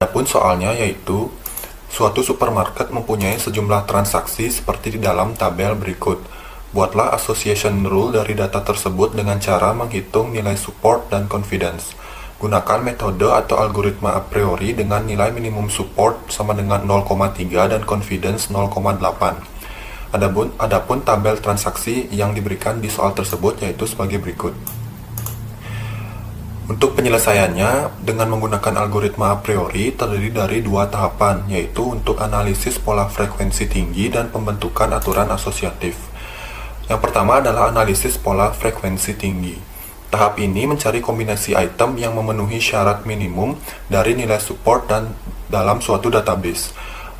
Adapun soalnya yaitu, suatu supermarket mempunyai sejumlah transaksi seperti di dalam tabel berikut. Buatlah association rule dari data tersebut dengan cara menghitung nilai support dan confidence. Gunakan metode atau algoritma a priori dengan nilai minimum support sama dengan 0,3 dan confidence 0,8. Adapun tabel transaksi yang diberikan di soal tersebut yaitu sebagai berikut. Untuk penyelesaiannya, dengan menggunakan algoritma a priori terdiri dari dua tahapan, yaitu untuk analisis pola frekuensi tinggi dan pembentukan aturan asosiatif. Yang pertama adalah analisis pola frekuensi tinggi. Tahap ini mencari kombinasi item yang memenuhi syarat minimum dari nilai support dan dalam suatu database.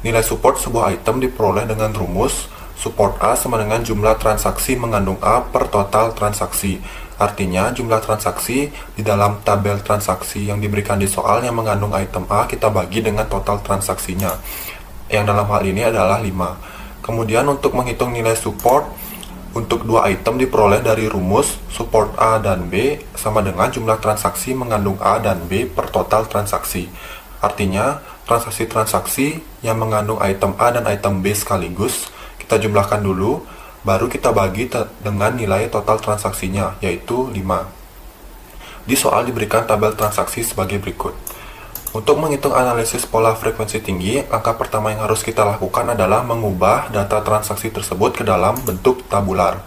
Nilai support sebuah item diperoleh dengan rumus support A sama dengan jumlah transaksi mengandung A per total transaksi. Artinya, jumlah transaksi di dalam tabel transaksi yang diberikan di soal yang mengandung item A kita bagi dengan total transaksinya, yang dalam hal ini adalah 5. Kemudian untuk menghitung nilai support untuk dua item diperoleh dari rumus support A dan B sama dengan jumlah transaksi mengandung A dan B per total transaksi. Artinya, transaksi-transaksi yang mengandung item A dan item B sekaligus kita jumlahkan dulu, baru kita bagi dengan nilai total transaksinya, yaitu 5. Di soal diberikan tabel transaksi sebagai berikut. Untuk menghitung analisis pola frekuensi tinggi, langkah pertama yang harus kita lakukan adalah mengubah data transaksi tersebut ke dalam bentuk tabular.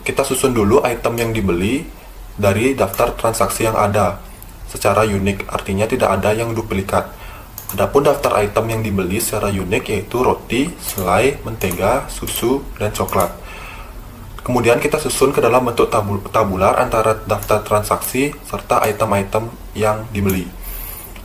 Kita susun dulu item yang dibeli dari daftar transaksi yang ada, secara unik, artinya tidak ada yang duplikat. Adapun daftar item yang dibeli secara unik yaitu roti, selai, mentega, susu, dan coklat. Kemudian kita susun ke dalam bentuk tabular antara daftar transaksi serta item-item yang dibeli.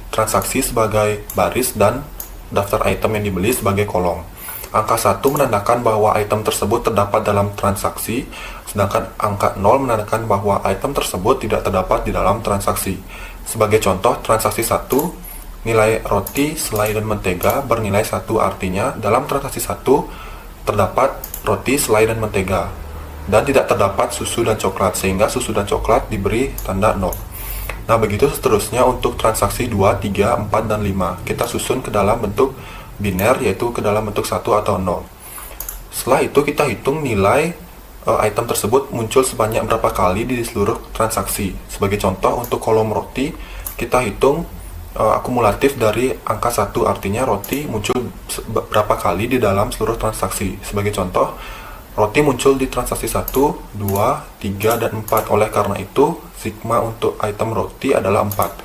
Transaksi sebagai baris dan daftar item yang dibeli sebagai kolom. Angka 1 menandakan bahwa item tersebut terdapat dalam transaksi, sedangkan angka 0 menandakan bahwa item tersebut tidak terdapat di dalam transaksi. Sebagai contoh, transaksi 1, nilai roti, selai, dan mentega bernilai 1, artinya dalam transaksi 1 terdapat roti, selai, dan mentega, dan tidak terdapat susu dan coklat, sehingga susu dan coklat diberi tanda 0. Nah, begitu seterusnya untuk transaksi 2, 3, 4, dan 5. Kita susun ke dalam bentuk biner, yaitu ke dalam bentuk 1 atau 0. Setelah itu kita hitung nilai item tersebut muncul sebanyak berapa kali di seluruh transaksi. Sebagai contoh, untuk kolom roti, kita hitung akumulatif dari angka 1, artinya roti muncul berapa kali di dalam seluruh transaksi. Sebagai contoh, roti muncul di transaksi 1, 2, 3, dan 4. Oleh karena itu, sigma untuk item roti adalah 4.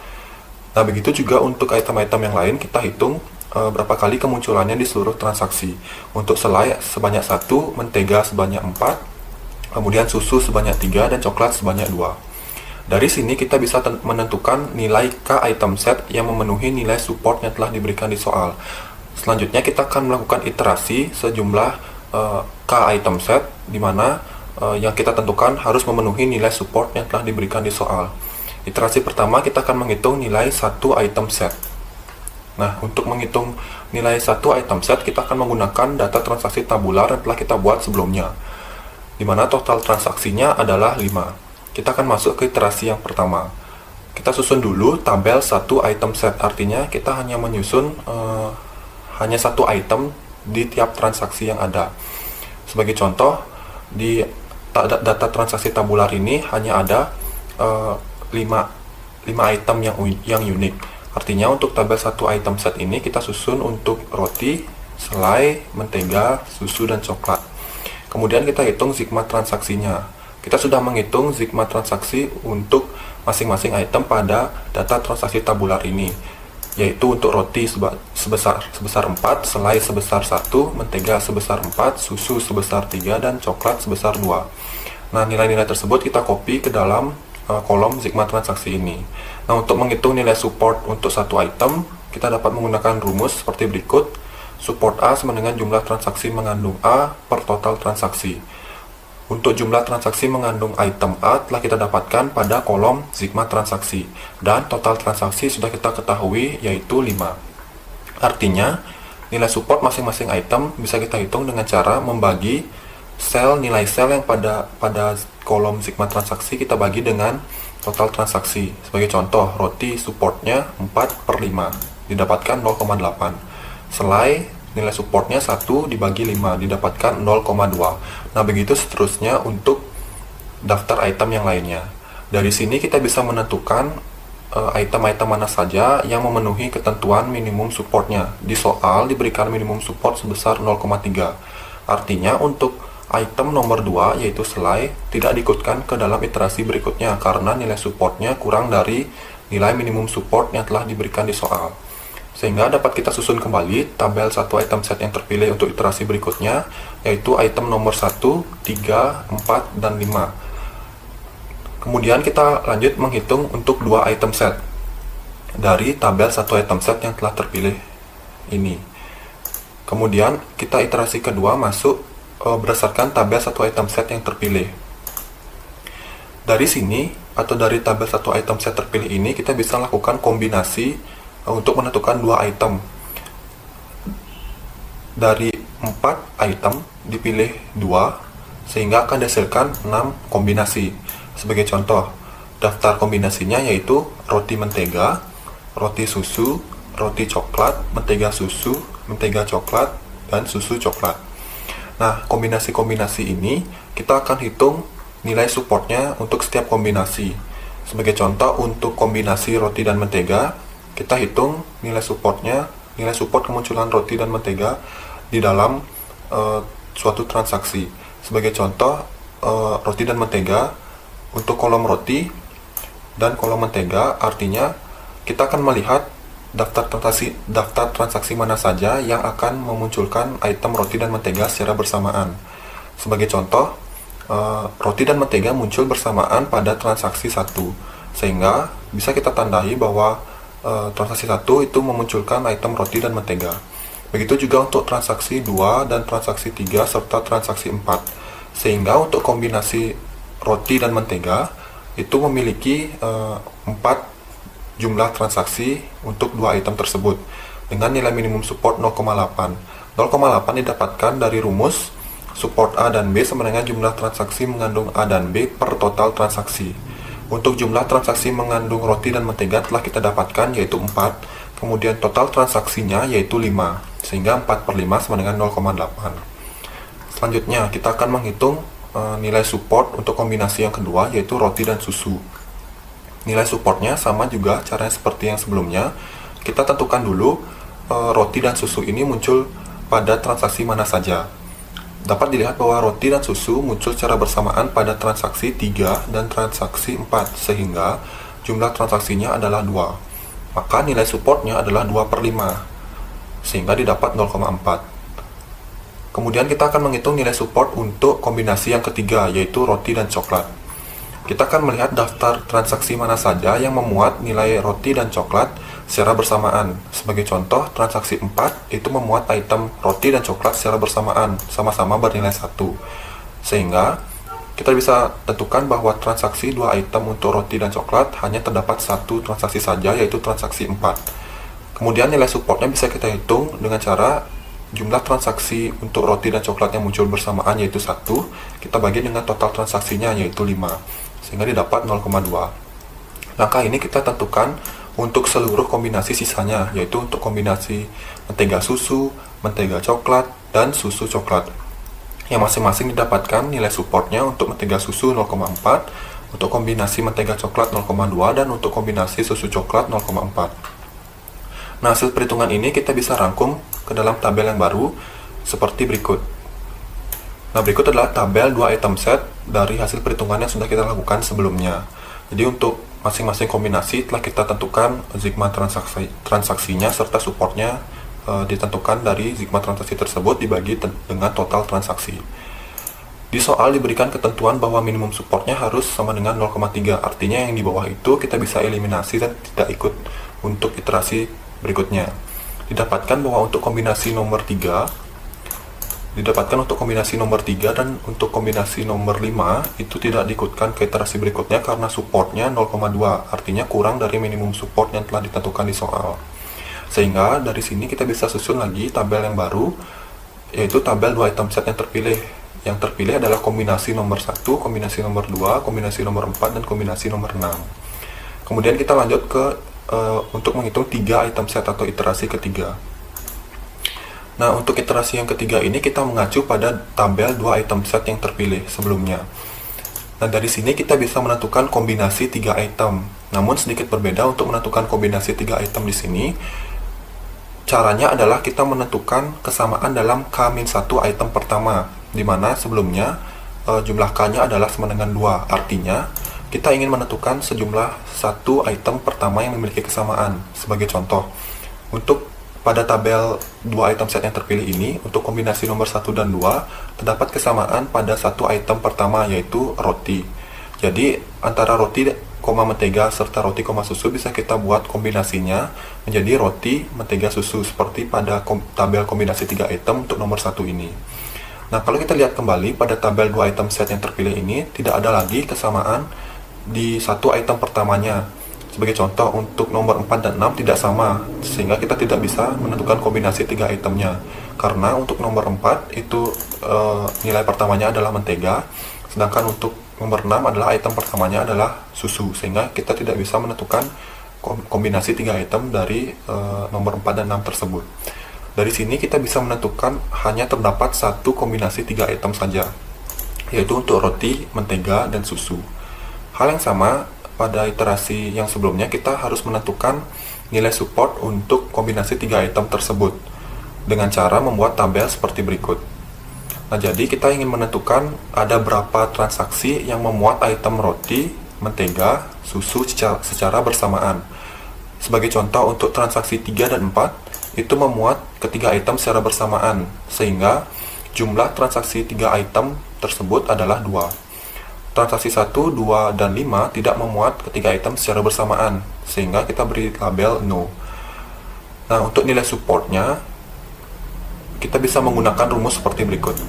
Nah, begitu juga untuk item-item yang lain, kita hitung berapa kali kemunculannya di seluruh transaksi. Untuk selai sebanyak 1, mentega sebanyak 4, kemudian susu sebanyak 3, dan coklat sebanyak 2. Dari sini kita bisa menentukan nilai K item set yang memenuhi nilai support yang telah diberikan di soal. Selanjutnya kita akan melakukan iterasi sejumlah K item set di mana yang kita tentukan harus memenuhi nilai support yang telah diberikan di soal. Iterasi pertama kita akan menghitung nilai satu item set. Nah, untuk menghitung nilai satu item set kita akan menggunakan data transaksi tabular yang telah kita buat sebelumnya, di mana total transaksinya adalah 5. Kita akan masuk ke iterasi yang pertama. Kita susun dulu tabel satu item set, artinya kita hanya menyusun hanya satu item di tiap transaksi yang ada. Sebagai contoh, di data transaksi tabular ini hanya ada 5 item yang unik. Artinya untuk tabel satu item set ini kita susun untuk roti, selai, mentega, susu, dan coklat. Kemudian kita hitung sigma transaksinya. Kita sudah menghitung sigma transaksi untuk masing-masing item pada data transaksi tabular ini, yaitu untuk roti sebesar 4, selai sebesar 1, mentega sebesar 4, susu sebesar 3, dan coklat sebesar 2. Nah, nilai-nilai tersebut kita copy ke dalam kolom sigma transaksi ini. Nah, untuk menghitung nilai support untuk satu item, kita dapat menggunakan rumus seperti berikut. Support A sama dengan jumlah transaksi mengandung A per total transaksi. Untuk jumlah transaksi mengandung item A telah kita dapatkan pada kolom sigma transaksi, dan total transaksi sudah kita ketahui yaitu 5. Artinya, nilai support masing-masing item bisa kita hitung dengan cara membagi nilai sel yang pada kolom sigma transaksi kita bagi dengan total transaksi. Sebagai contoh, roti supportnya 4/5 didapatkan 0,8. Selai nilai supportnya 1 dibagi 5 didapatkan 0,2. Nah, begitu seterusnya untuk daftar item yang lainnya. Dari sini kita bisa menentukan item-item mana saja yang memenuhi ketentuan minimum supportnya. Di soal diberikan minimum support sebesar 0,3. Artinya untuk item nomor 2 yaitu selai tidak diikutkan ke dalam iterasi berikutnya karena nilai supportnya kurang dari nilai minimum support yang telah diberikan di soal. Sehingga dapat kita susun kembali tabel satu item set yang terpilih untuk iterasi berikutnya, yaitu item nomor 1, 3, 4, dan 5. Kemudian kita lanjut menghitung untuk dua item set dari tabel satu item set yang telah terpilih ini. Kemudian kita iterasi kedua masuk berdasarkan tabel satu item set yang terpilih. Dari sini atau dari tabel satu item set terpilih ini kita bisa lakukan kombinasi untuk menentukan dua item. Dari 4 item dipilih 2 sehingga akan dihasilkan 6 kombinasi. Sebagai contoh, daftar kombinasinya yaitu roti mentega, roti susu, roti coklat, mentega susu, mentega coklat, dan susu coklat. Nah, kombinasi-kombinasi ini kita akan hitung nilai supportnya untuk setiap kombinasi. Sebagai contoh, untuk kombinasi roti dan mentega, kita hitung nilai supportnya, nilai support kemunculan roti dan mentega di dalam suatu transaksi. Sebagai contoh, roti dan mentega untuk kolom roti dan kolom mentega, artinya kita akan melihat daftar transaksi mana saja yang akan memunculkan item roti dan mentega secara bersamaan. Sebagai contoh, roti dan mentega muncul bersamaan pada transaksi 1, sehingga bisa kita tandai bahwa transaksi 1 itu memunculkan item roti dan mentega. Begitu juga untuk transaksi 2 dan transaksi 3 serta transaksi 4. Sehingga untuk kombinasi roti dan mentega itu memiliki 4 jumlah transaksi untuk dua item tersebut dengan nilai minimum support 0,8. 0,8 didapatkan dari rumus support A dan B sama dengan jumlah transaksi mengandung A dan B per total transaksi. Untuk jumlah transaksi mengandung roti dan mentega telah kita dapatkan yaitu 4, kemudian total transaksinya yaitu 5, sehingga 4/5 sama dengan 0,8. Selanjutnya kita akan menghitung nilai support untuk kombinasi yang kedua yaitu roti dan susu. Nilai supportnya sama juga caranya seperti yang sebelumnya. Kita tentukan dulu roti dan susu ini muncul pada transaksi mana saja. Dapat dilihat bahwa roti dan susu muncul secara bersamaan pada transaksi 3 dan transaksi 4, sehingga jumlah transaksinya adalah 2. Maka nilai supportnya adalah 2/5, sehingga didapat 0,4. Kemudian kita akan menghitung nilai support untuk kombinasi yang ketiga, yaitu roti dan coklat. Kita akan melihat daftar transaksi mana saja yang memuat nilai roti dan coklat secara bersamaan. Sebagai contoh, transaksi 4 itu memuat item roti dan coklat secara bersamaan, sama-sama bernilai 1. Sehingga kita bisa tentukan bahwa transaksi 2 item untuk roti dan coklat hanya terdapat 1 transaksi saja, yaitu transaksi 4. Kemudian nilai supportnya bisa kita hitung dengan cara jumlah transaksi untuk roti dan coklat yang muncul bersamaan yaitu 1, kita bagi dengan total transaksinya yaitu 5, sehingga didapat 0,2. Langkah ini kita tentukan untuk seluruh kombinasi sisanya, yaitu untuk kombinasi mentega susu, mentega coklat, dan susu coklat, yang masing-masing didapatkan nilai supportnya. Untuk mentega susu 0,4, untuk kombinasi mentega coklat 0,2, dan untuk kombinasi susu coklat 0,4. Nah, hasil perhitungan ini kita bisa rangkum ke dalam tabel yang baru seperti berikut. Nah, berikut adalah tabel 2 item set dari hasil perhitungan yang sudah kita lakukan sebelumnya. Jadi untuk masing-masing kombinasi telah kita tentukan sigma transaksinya serta supportnya ditentukan dari sigma transaksi tersebut dibagi dengan total transaksi. Di soal diberikan ketentuan bahwa minimum supportnya harus sama dengan 0,3, artinya yang di bawah itu kita bisa eliminasi dan tidak ikut untuk iterasi berikutnya. Didapatkan bahwa untuk kombinasi nomor 3 dan untuk kombinasi nomor 5 itu tidak diikutkan ke iterasi berikutnya karena supportnya 0,2, artinya kurang dari minimum support yang telah ditentukan di soal. Sehingga dari sini kita bisa susun lagi tabel yang baru, yaitu tabel 2 item set yang terpilih yang terpilih adalah kombinasi nomor 1, kombinasi nomor 2, kombinasi nomor 4, dan kombinasi nomor 6. Kemudian kita lanjut ke untuk menghitung 3 item set atau iterasi ketiga. Nah, untuk iterasi yang ketiga ini kita mengacu pada tabel 2 item set yang terpilih sebelumnya. Nah, dari sini kita bisa menentukan kombinasi 3 item. Namun sedikit berbeda untuk menentukan kombinasi 3 item di sini. Caranya adalah kita menentukan kesamaan dalam K-1 item pertama, di mana sebelumnya jumlah K-nya adalah sama dengan 2. Artinya, kita ingin menentukan sejumlah 1 item pertama yang memiliki kesamaan. Sebagai contoh, untuk pada tabel 2 item set yang terpilih ini, untuk kombinasi nomor 1 dan 2, terdapat kesamaan pada 1 item pertama, yaitu roti. Jadi, antara roti, mentega, serta roti, susu bisa kita buat kombinasinya menjadi roti, mentega, susu, seperti pada tabel kombinasi 3 item untuk nomor 1 ini. Nah, kalau kita lihat kembali pada tabel 2 item set yang terpilih ini, tidak ada lagi kesamaan di 1 item pertamanya. Sebagai contoh, untuk nomor 4 dan 6 tidak sama, sehingga kita tidak bisa menentukan kombinasi 3 itemnya. Karena untuk nomor 4 itu nilai pertamanya adalah mentega, sedangkan untuk nomor 6 adalah item pertamanya adalah susu, sehingga kita tidak bisa menentukan kombinasi 3 item dari nomor 4 dan 6 tersebut. Dari sini kita bisa menentukan hanya terdapat 1 kombinasi 3 item saja, yaitu untuk roti, mentega, dan susu. Hal yang sama pada iterasi yang sebelumnya, kita harus menentukan nilai support untuk kombinasi 3 item tersebut dengan cara membuat tabel seperti berikut. Nah, jadi kita ingin menentukan ada berapa transaksi yang memuat item roti, mentega, susu secara bersamaan. Sebagai contoh, untuk transaksi 3 dan 4 itu memuat ketiga item secara bersamaan, sehingga jumlah transaksi 3 item tersebut adalah 2. Transaksi 1, 2, dan 5 tidak memuat ketiga item secara bersamaan, sehingga kita beri label no. Nah, untuk nilai supportnya, kita bisa menggunakan rumus seperti berikut.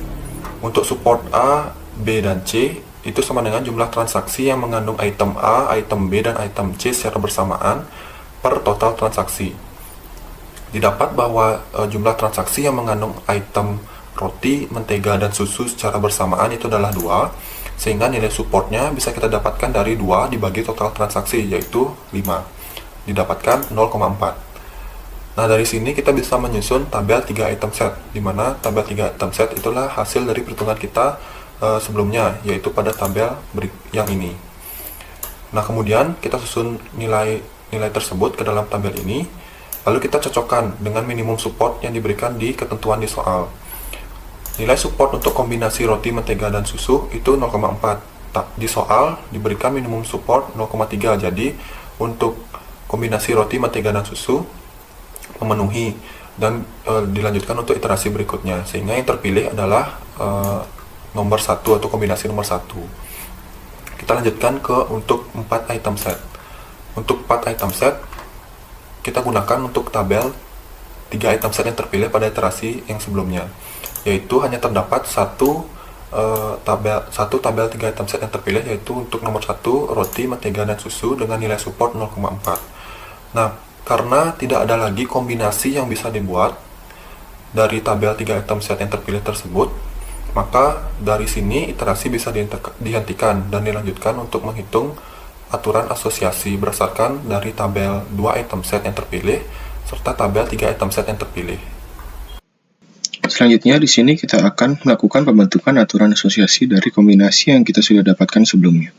Untuk support A, B, dan C, itu sama dengan jumlah transaksi yang mengandung item A, item B, dan item C secara bersamaan per total transaksi. Didapat bahwa jumlah transaksi yang mengandung item roti, mentega, dan susu secara bersamaan itu adalah 2, sehingga nilai supportnya bisa kita dapatkan dari 2 dibagi total transaksi, yaitu 5, didapatkan 0,4. Nah, dari sini kita bisa menyusun tabel 3 item set, di mana tabel 3 item set itulah hasil dari perhitungan kita sebelumnya, yaitu pada tabel yang ini. Nah, kemudian kita susun nilai tersebut ke dalam tabel ini, lalu kita cocokkan dengan minimum support yang diberikan di ketentuan di soal. Nilai support untuk kombinasi roti, mentega, dan susu itu 0,4. Di soal diberikan minimum support 0,3. Jadi untuk kombinasi roti, mentega, dan susu memenuhi dan dilanjutkan untuk iterasi berikutnya, sehingga yang terpilih adalah nomor 1 atau kombinasi nomor 1. Kita lanjutkan ke untuk 4 item set. Untuk 4 item set kita gunakan untuk tabel 3 item set yang terpilih pada iterasi yang sebelumnya, yaitu hanya terdapat satu tabel 3 item set yang terpilih, yaitu untuk nomor 1 roti, mentega, dan susu dengan nilai support 0,4. Nah, karena tidak ada lagi kombinasi yang bisa dibuat dari tabel 3 item set yang terpilih tersebut, maka dari sini iterasi bisa dihentikan dan dilanjutkan untuk menghitung aturan asosiasi berdasarkan dari tabel 2 item set yang terpilih serta tabel 3 item set yang terpilih. Selanjutnya, di sini kita akan melakukan pembentukan aturan asosiasi dari kombinasi yang kita sudah dapatkan sebelumnya.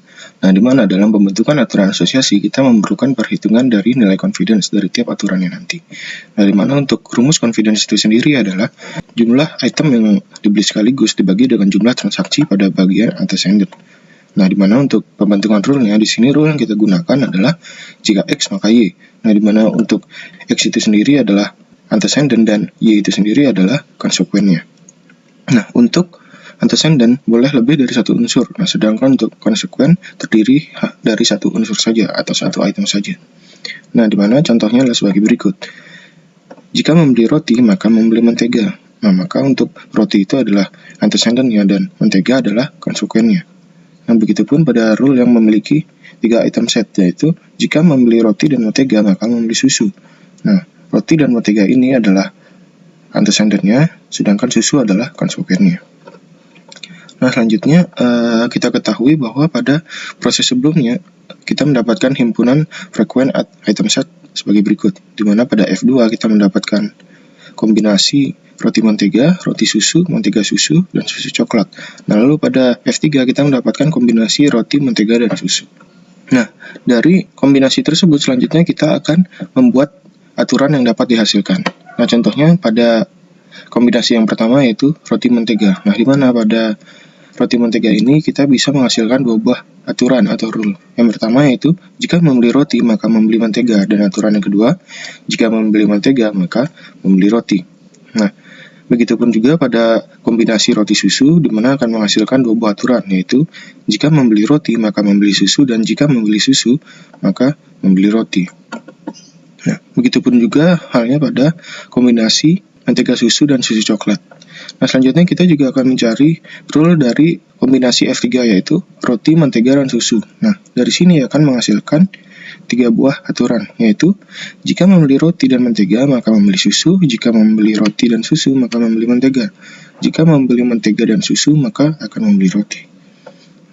Nah, di mana dalam pembentukan aturan asosiasi kita memerlukan perhitungan dari nilai confidence dari tiap aturannya nanti. Nah, di mana untuk rumus confidence itu sendiri adalah jumlah item yang dibeli sekaligus dibagi dengan jumlah transaksi pada bagian antecedent. Nah, di mana untuk pembentukan rule-nya, di sini rule yang kita gunakan adalah jika X maka Y. Nah, di mana untuk X itu sendiri adalah antecedent dan Y itu sendiri adalah konsekuennya. Nah, untuk antecedent boleh lebih dari satu unsur. Nah, sedangkan untuk konsekuen terdiri dari satu unsur saja atau satu item saja. Nah, di mana contohnya adalah sebagai berikut. Jika membeli roti, maka membeli mentega. Nah, maka untuk roti itu adalah antecedentnya dan mentega adalah konsekuennya. Nah, begitupun pada rule yang memiliki 3 item set, yaitu jika membeli roti dan mentega, maka membeli susu. Nah, roti dan mentega ini adalah antecedentnya, sedangkan susu adalah konsekuennya. Nah, selanjutnya kita ketahui bahwa pada proses sebelumnya kita mendapatkan himpunan frequent item set sebagai berikut, di mana pada F2 kita mendapatkan kombinasi roti mentega, roti susu, mentega susu, dan susu coklat. Nah, lalu pada F3 kita mendapatkan kombinasi roti mentega dan susu. Nah, dari kombinasi tersebut selanjutnya kita akan membuat aturan yang dapat dihasilkan. Nah, contohnya pada kombinasi yang pertama yaitu roti mentega. Nah, di mana pada roti mentega ini kita bisa menghasilkan dua buah aturan atau rule. Yang pertama yaitu jika membeli roti maka membeli mentega, dan aturan yang kedua jika membeli mentega maka membeli roti. Nah, begitupun juga pada kombinasi roti susu, di mana akan menghasilkan dua buah aturan, yaitu jika membeli roti maka membeli susu, dan jika membeli susu maka membeli roti. Nah, begitupun juga halnya pada kombinasi mentega susu dan susu coklat. Nah, selanjutnya kita juga akan mencari rule dari kombinasi F3 yaitu roti, mentega, dan susu. Nah, dari sini akan menghasilkan tiga buah aturan, yaitu jika membeli roti dan mentega maka membeli susu, jika membeli roti dan susu maka membeli mentega, jika membeli mentega dan susu maka akan membeli roti.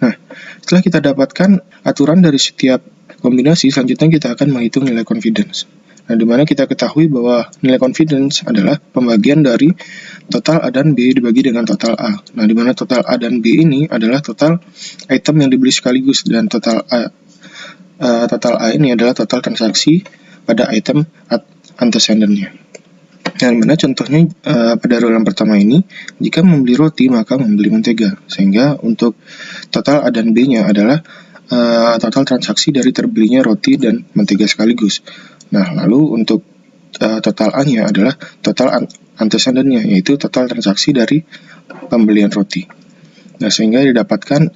Nah, setelah kita dapatkan aturan dari setiap kombinasi, selanjutnya kita akan menghitung nilai confidence. Nah, di mana kita ketahui bahwa nilai confidence adalah pembagian dari total A dan B dibagi dengan total A. Nah, di mana total A dan B ini adalah total item yang dibeli sekaligus, dan total A ini adalah total transaksi pada item antecedentnya. Nah, di mana contohnya pada rule yang pertama ini, jika membeli roti maka membeli mentega, sehingga untuk total A dan B-nya adalah total transaksi dari terbelinya roti dan mentega sekaligus. Nah, lalu untuk total A-nya adalah total antecedentnya, yaitu total transaksi dari pembelian roti. Nah, sehingga didapatkan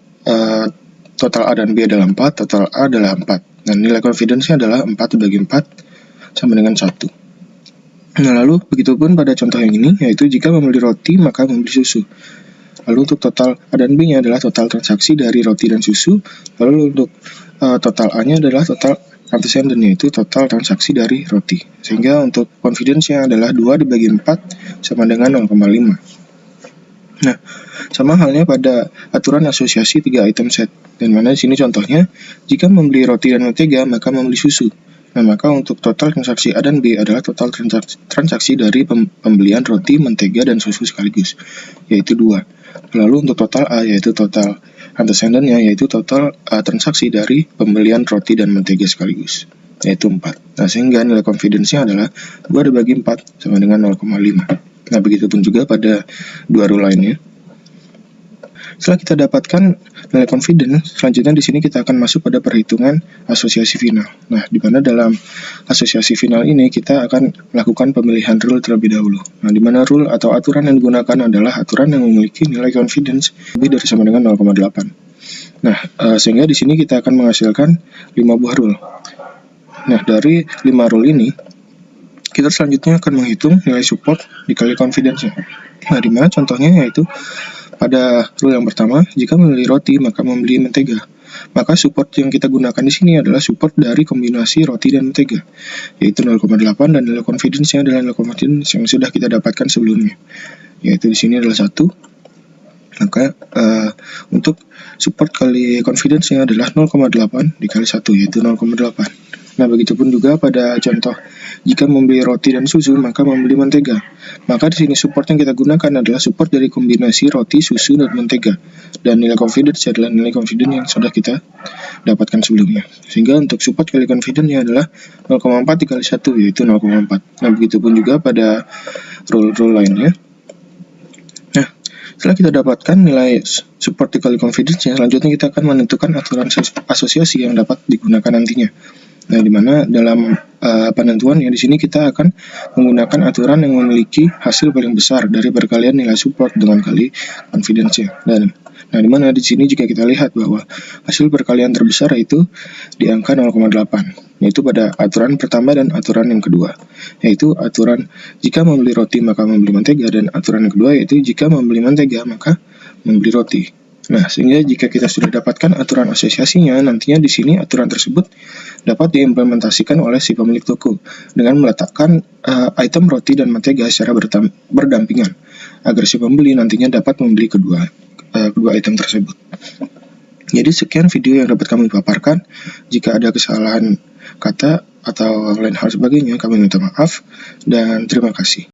total A dan B adalah 4, total A adalah 4. Dan nilai confidence-nya adalah 4 dibagi 4 sama dengan 1. Nah, lalu begitupun pada contoh yang ini, yaitu jika membeli roti maka membeli susu. Lalu untuk total A dan B-nya adalah total transaksi dari roti dan susu. Lalu untuk total A-nya adalah total antecedent, yaitu total transaksi dari roti. Sehingga untuk confidence-nya adalah 2 dibagi 4 sama dengan 0,5. Nah, sama halnya pada aturan asosiasi 3 item set. Dan mana di sini contohnya, jika membeli roti dan mentega maka membeli susu. Nah, maka untuk total transaksi A dan B adalah total transaksi dari pembelian roti, mentega, dan susu sekaligus, yaitu 2. Lalu untuk total A yaitu total antecedentnya, yaitu total transaksi dari pembelian roti dan mentega sekaligus, yaitu 4. Nah, sehingga nilai confidence-nya adalah 2 dibagi 4 sama dengan 0,5. Nah, begitupun juga pada dua rule lainnya. Setelah kita dapatkan nilai confidence, selanjutnya di sini kita akan masuk pada perhitungan asosiasi final. Nah, di mana dalam asosiasi final ini kita akan melakukan pemilihan rule terlebih dahulu. Nah, di mana rule atau aturan yang digunakan adalah aturan yang memiliki nilai confidence lebih dari sama dengan 0,8. Nah, sehingga di sini kita akan menghasilkan 5 buah rule. Nah, dari 5 rule ini kita selanjutnya akan menghitung nilai support dikali confidence-nya. Nah, di mana contohnya yaitu pada rule yang pertama, jika membeli roti maka membeli mentega. Maka support yang kita gunakan di sini adalah support dari kombinasi roti dan mentega, yaitu 0,8, dan nilai confidence-nya adalah nilai confidence yang sudah kita dapatkan sebelumnya, yaitu di sini adalah 1. Maka untuk support kali confidence-nya adalah 0,8 dikali 1, yaitu 0,8. Nah, begitupun juga pada contoh jika membeli roti dan susu maka membeli mentega. Maka di sini support yang kita gunakan adalah support dari kombinasi roti, susu, dan mentega. Dan nilai confidence adalah nilai confidence yang sudah kita dapatkan sebelumnya. Sehingga untuk support kali confidence-nya adalah 0,4 dikali 1, yaitu 0,4. Nah, begitupun juga pada rule-rule lainnya. Nah, setelah kita dapatkan nilai support dikali confidence-nya, selanjutnya kita akan menentukan aturan asosiasi yang dapat digunakan nantinya. Nah, di mana dalam penentuan di sini kita akan menggunakan aturan yang memiliki hasil paling besar dari perkalian nilai support dengan kali confidence-nya. Dan nah, di mana di sini jika kita lihat bahwa hasil perkalian terbesar itu di angka 0,8, yaitu pada aturan pertama dan aturan yang kedua, yaitu aturan jika membeli roti maka membeli mentega, dan aturan yang kedua yaitu jika membeli mentega maka membeli roti. Nah, sehingga jika kita sudah dapatkan aturan asosiasinya, nantinya di sini aturan tersebut dapat diimplementasikan oleh si pemilik toko dengan meletakkan item roti dan mentega secara berdampingan, agar si pembeli nantinya dapat membeli kedua kedua item tersebut. Jadi sekian video yang dapat kami paparkan. Jika ada kesalahan kata atau lain hal sebagainya, kami minta maaf dan terima kasih.